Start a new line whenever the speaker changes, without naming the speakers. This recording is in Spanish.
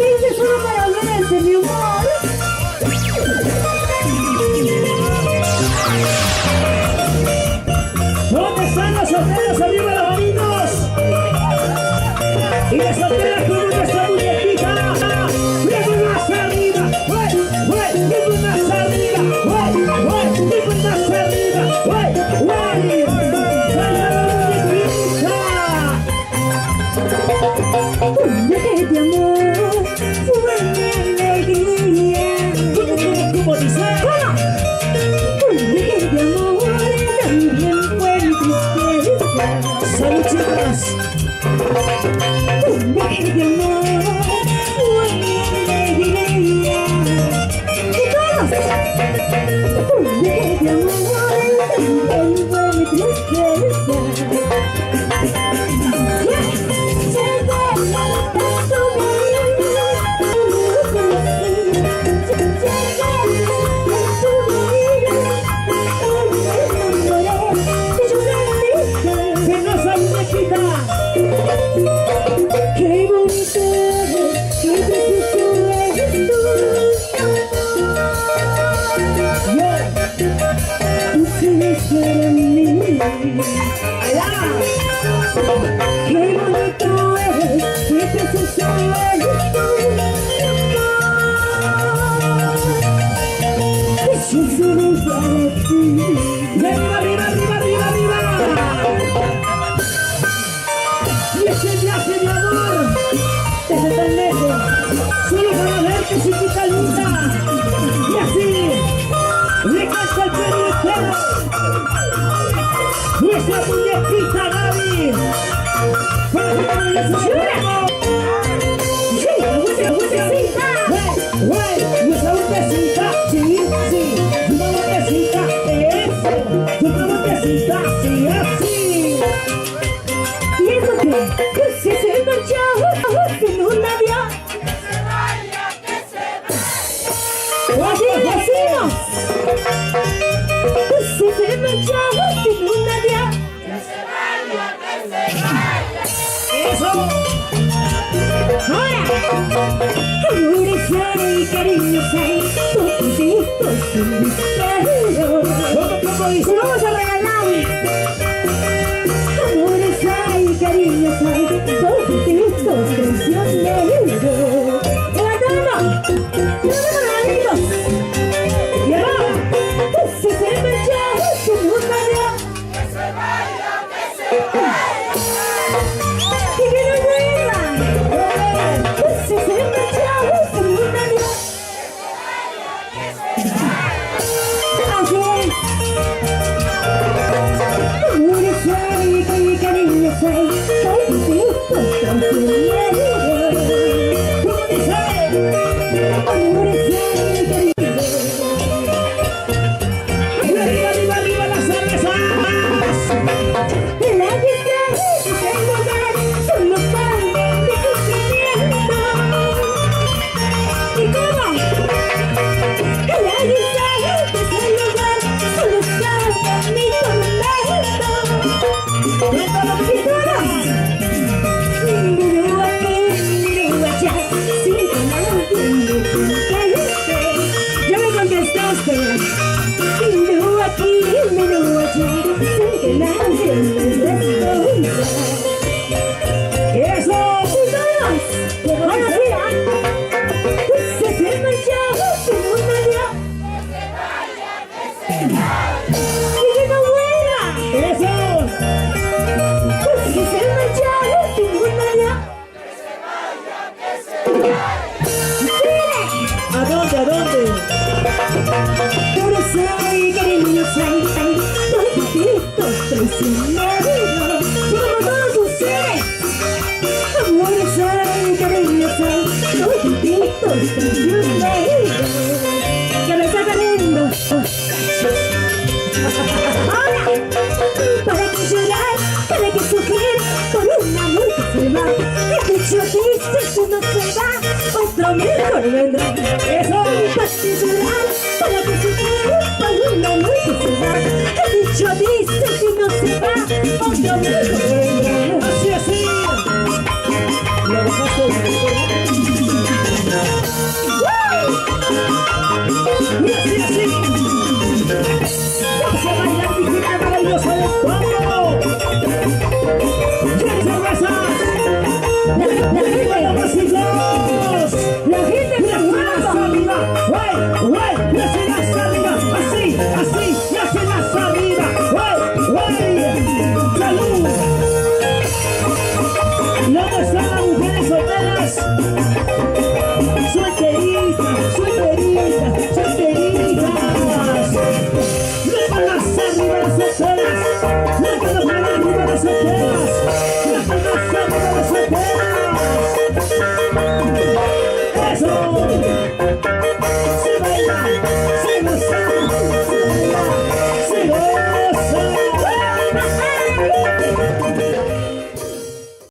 Este es solo para verte, mi amor. ¿Dónde están los solteros? ¡Arriba los manitos! Y las solteras con nuestra muñequita. ¡Miren más arriba! ¡Miren más arriba! ¡Miren más arriba! Un viaje de amor fue mi alegría. ¿Cómo dice? Un viaje de amor también fue mi tristeza. ¡Salud, chicas! Un viaje de amor fue mi alegría. ¡Y todos! Un viaje de amor también fue mi tristeza. Qué bonito eres, qué precioso eres tú. Tú tienes para mí. Qué bonito eres, qué precioso eres tú. Precioso eres para ti. ¡Arriba, arriba, arriba, arriba, arriba! Y ese viaje de amor desde tan lejos, solo para verte, chiquita linda. Y así le canta el perro entero nuestra muñequita Gaby. Para que no le suceda. Sí, nuestra vueltecita. Nuestra vueltecita. Sí, una vueltecita. Una vueltecita. Sí, así. ¿Y eso qué? Pues que se marchó sin un adiós.
Que se vaya, que se vaya.
Así decimos. Pues que se marchó sin un adiós.
Que se vaya, que se vaya.
¡Eso! ¡Ahora! Amores hay y cariños hay, poquitos sin misterio. ¿Cómo dice? Vamos a regalar. Amores hay, cariños hay, poquitos traicioneros. ¡Levantamos! ¡Levantamos! ¡Y ahora! Pues si se marchó sin un adiós.
Que se vaya, que se vaya.
¡Y que no vuelva! Pues si se marchó sin un adiós.
Que se vaya.
Así es. Amores hay, que cariños hay, poquitos traicioneros. ¿Cómo dice? Amores hay, cariños. ¡Y arriba, arriba, arriba las cervezas! La que está en el lugar son los padres de sufrimiento. ¿Y cómo? La que está en el lugar son los padres de mi tormento. ¿Y todos? Miro aquí, miro allá, sin que nadie me conteste. Ya me contestaste. Miro aquí, miro allá, sin que nadie me responda. ¡Eso! ¡Y todos! ¡Ahora sí! Pues se marchó sin un adiós.
Que se vaya, que se vaya.
¡Y que no vuelva! ¡Eso! Pues se marchó sin un adiós.
Que se vaya, que se vaya.
¿A dónde? ¿A dónde? Amores hay, cariños hay, poquitos traicioneros. Y como todos ustedes, amores hay, cariños hay, poquitos traicioneros. Que me está cayendo. Ahora, ¿para qué llorar? ¿Para qué sufrir por un amor que se va? El pecho dice que no se va, otro mejor vendrá. Eso, ¿para qué llorar? ¿Para qué sufrir por un amor que se va? El dicho dice que no se arriba, ponte abajo.
Así, así. La bajaste del y así, así. Vamos a bailar mi gente maravillosa de Congo. ¡Qué cervezas! ¡Arriba los pasillos!
La gente
¡Y
se
hasta
mueve.
arriba! ¡Wey! ¡Wey! ¡Y hasta arriba! ¡Así! ¡Así! ¡Y hasta arriba! ¡Wey! ¡Wey! ¡Salud! ¿Dónde están las mujeres solteras? Solteritas, solteritas, solteritas. ¡Levantas arriba las solteras! ¡Levantas arriba las solteras! ¡Levantas arriba las solteras! ¡Eso! ¡Se baila! ¡Se goza! ¡Se baila! ¡Se goza!